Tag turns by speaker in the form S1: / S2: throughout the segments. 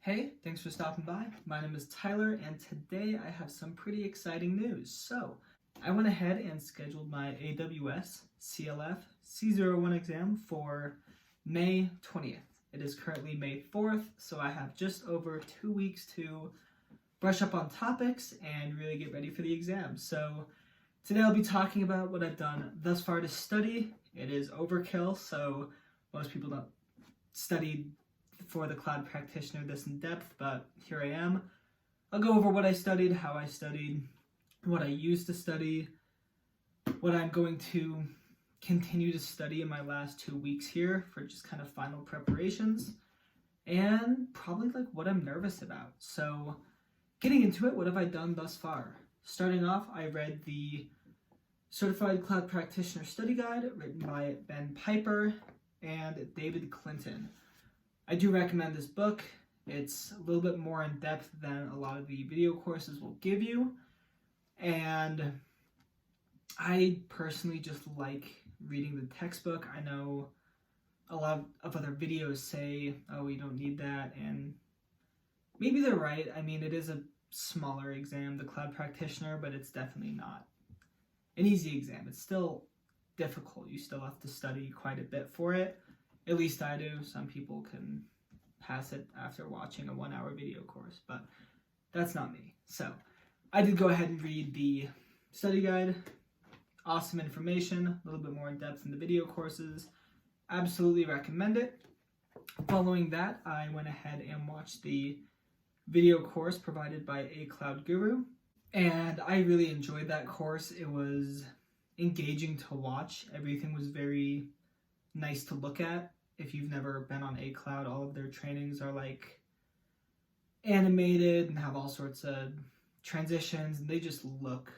S1: Hey, thanks for stopping by. My name is Tyler, and today I have some pretty exciting news. So, I went ahead and scheduled my AWS CLF C01 exam for May 20th. It is currently May 4th, so I have just over 2 weeks to brush up on topics and really get ready for the exam. So, today I'll be talking about what I've done thus far to study. It is overkill, so most people don't study for the cloud practitioner this in depth, but here I am. I'll go over what I studied, how I studied, what I used to study, what I'm going to continue to study in my last 2 weeks here for just kind of final preparations, and probably like what I'm nervous about. So getting into it, what have I done thus far? Starting off, I read the Certified Cloud Practitioner Study Guide written by Ben Piper and David Clinton. I do recommend this book. It's a little bit more in depth than a lot of the video courses will give you. And I personally just like reading the textbook. I know a lot of other videos say, oh, you don't need that. And maybe they're right. I mean, it is a smaller exam, the cloud practitioner, but it's definitely not an easy exam. It's still difficult. You still have to study quite a bit for it. At least I do. Some people can pass it after watching a 1-hour video course, but that's not me. So I did go ahead and read the study guide. Awesome information, a little bit more in depth in the video courses. Absolutely recommend it. Following that, I went ahead and watched the video course provided by A Cloud Guru, and I really enjoyed that course. It was engaging to watch. Everything was very nice to look at. If you've never been on A Cloud, all of their trainings are like animated and have all sorts of transitions, and they just look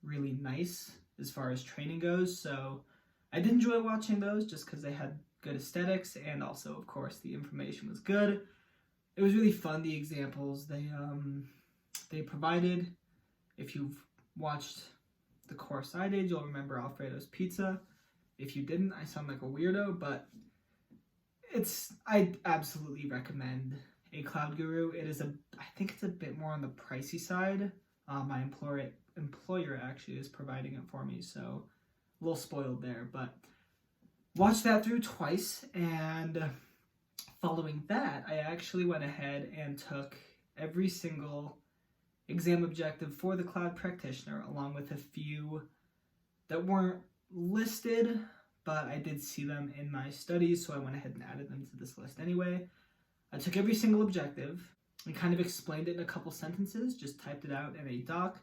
S1: really nice as far as training goes. So I did enjoy watching those just because they had good aesthetics, and also, of course, the information was good. It was really fun, the examples they provided. If you've watched the course I did, you'll remember Alfredo's Pizza. If you didn't, I sound like a weirdo, but I absolutely recommend A Cloud Guru. I think it's a bit more on the pricey side. My employer actually is providing it for me, so a little spoiled there, but watched that through twice, and following that, I actually went ahead and took every single exam objective for the cloud practitioner, along with a few that weren't listed, but I did see them in my studies, so I went ahead and added them to this list anyway. I took every single objective and kind of explained it in a couple sentences, just typed it out in a doc.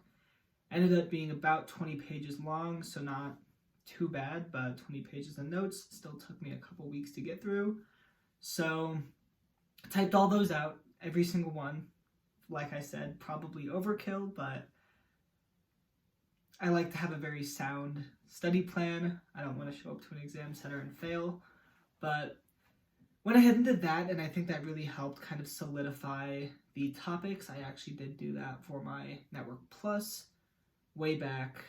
S1: Ended up being about 20 pages long, so not too bad, but 20 pages of notes still took me a couple weeks to get through. So I typed all those out, every single one. Like I said, probably overkill, but I like to have a very sound study plan. I don't want to show up to an exam center and fail, but went ahead and did that, and I think that really helped kind of solidify the topics. I actually did do that for my Network Plus way back,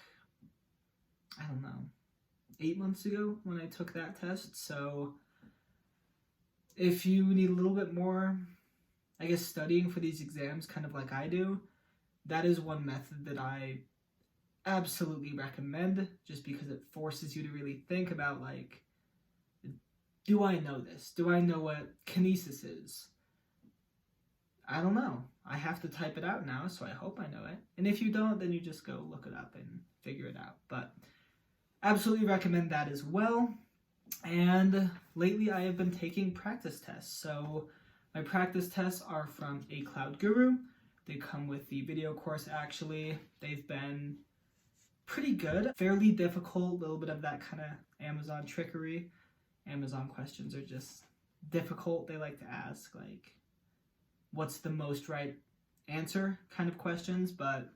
S1: I don't know, 8 months ago when I took that test. So if you need a little bit more, I guess, studying for these exams, kind of like I do, that is one method that I absolutely recommend, just because it forces you to really think about, like, do I know this? Do I know what kinesis is? I don't know. I have to type it out now, so I hope I know it. And if you don't, then you just go look it up and figure it out. But absolutely recommend that as well. And lately I have been taking practice tests. So my practice tests are from A Cloud Guru. They come with the video course, actually. They've been pretty good, fairly difficult, a little bit of that kind of Amazon trickery. Amazon questions are just difficult. They like to ask, like, what's the most right answer kind of questions, but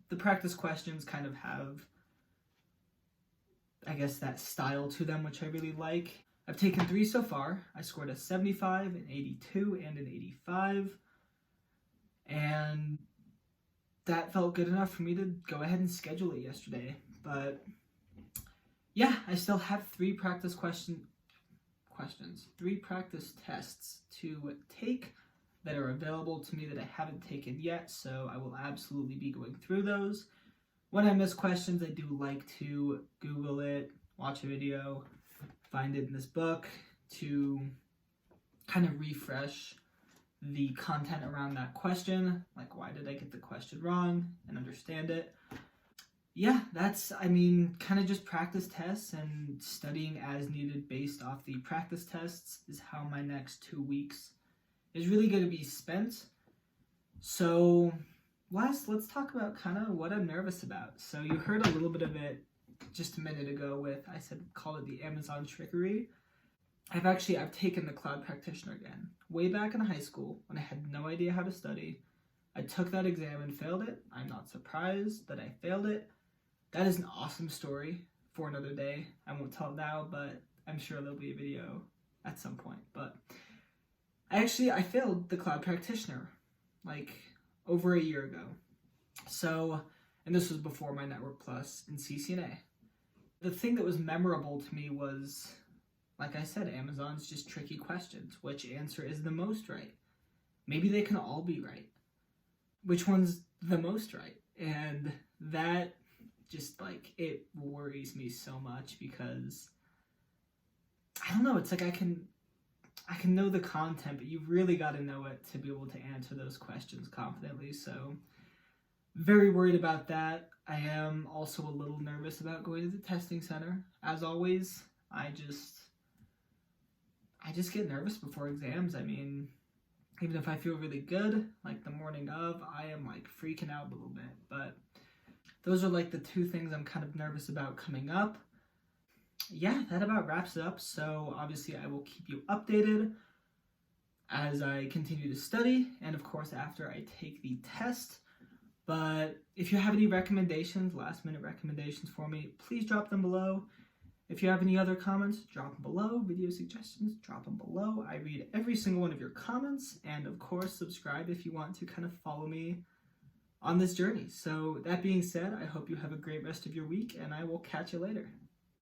S1: the practice questions kind of have, I guess, that style to them, which I really like. I've taken 3 so far. I scored a 75, an 82, and an 85, and that felt good enough for me to go ahead and schedule it yesterday. But yeah, I still have 3 practice tests to take. that are available to me that I haven't taken yet, so I will absolutely be going through those. When I miss questions, I do like to Google it, watch a video, find it in this book to kind of refresh the content around that question, like why did I get the question wrong, and understand it. Yeah, that's, kind of just practice tests and studying as needed based off the practice tests is how my next 2 weeks is really going to be spent. So let's talk about kind of what I'm nervous about. So you heard a little bit of it just a minute ago with, I call it the Amazon trickery. I've taken the cloud practitioner again. Way back in high school when I had no idea how to study, I took that exam and failed it. I'm not surprised that I failed it. That is an awesome story for another day. I won't tell it now, but I'm sure there'll be a video at some point. But I failed the cloud practitioner like over a year ago. So, and this was before my Network Plus and CCNA. The thing that was memorable to me was, like I said, Amazon's just tricky questions. Which answer is the most right? Maybe they can all be right. Which one's the most right? And that just it worries me so much because I don't know, it's like I can know the content, but you've really got to know it to be able to answer those questions confidently. So very worried about that. I am also a little nervous about going to the testing center. As always, I just get nervous before exams. Even if I feel really good, like the morning of, I am freaking out a little bit. But those are the 2 things I'm kind of nervous about coming up. Yeah, that about wraps it up. So obviously I will keep you updated as I continue to study and of course after I take the test. But if you have any recommendations, last minute recommendations for me, please drop them below. If you have any other comments, drop them below. Video suggestions, drop them below. I read every single one of your comments, and of course subscribe if you want to kind of follow me on this journey. So that being said, I hope you have a great rest of your week, and I will catch you later.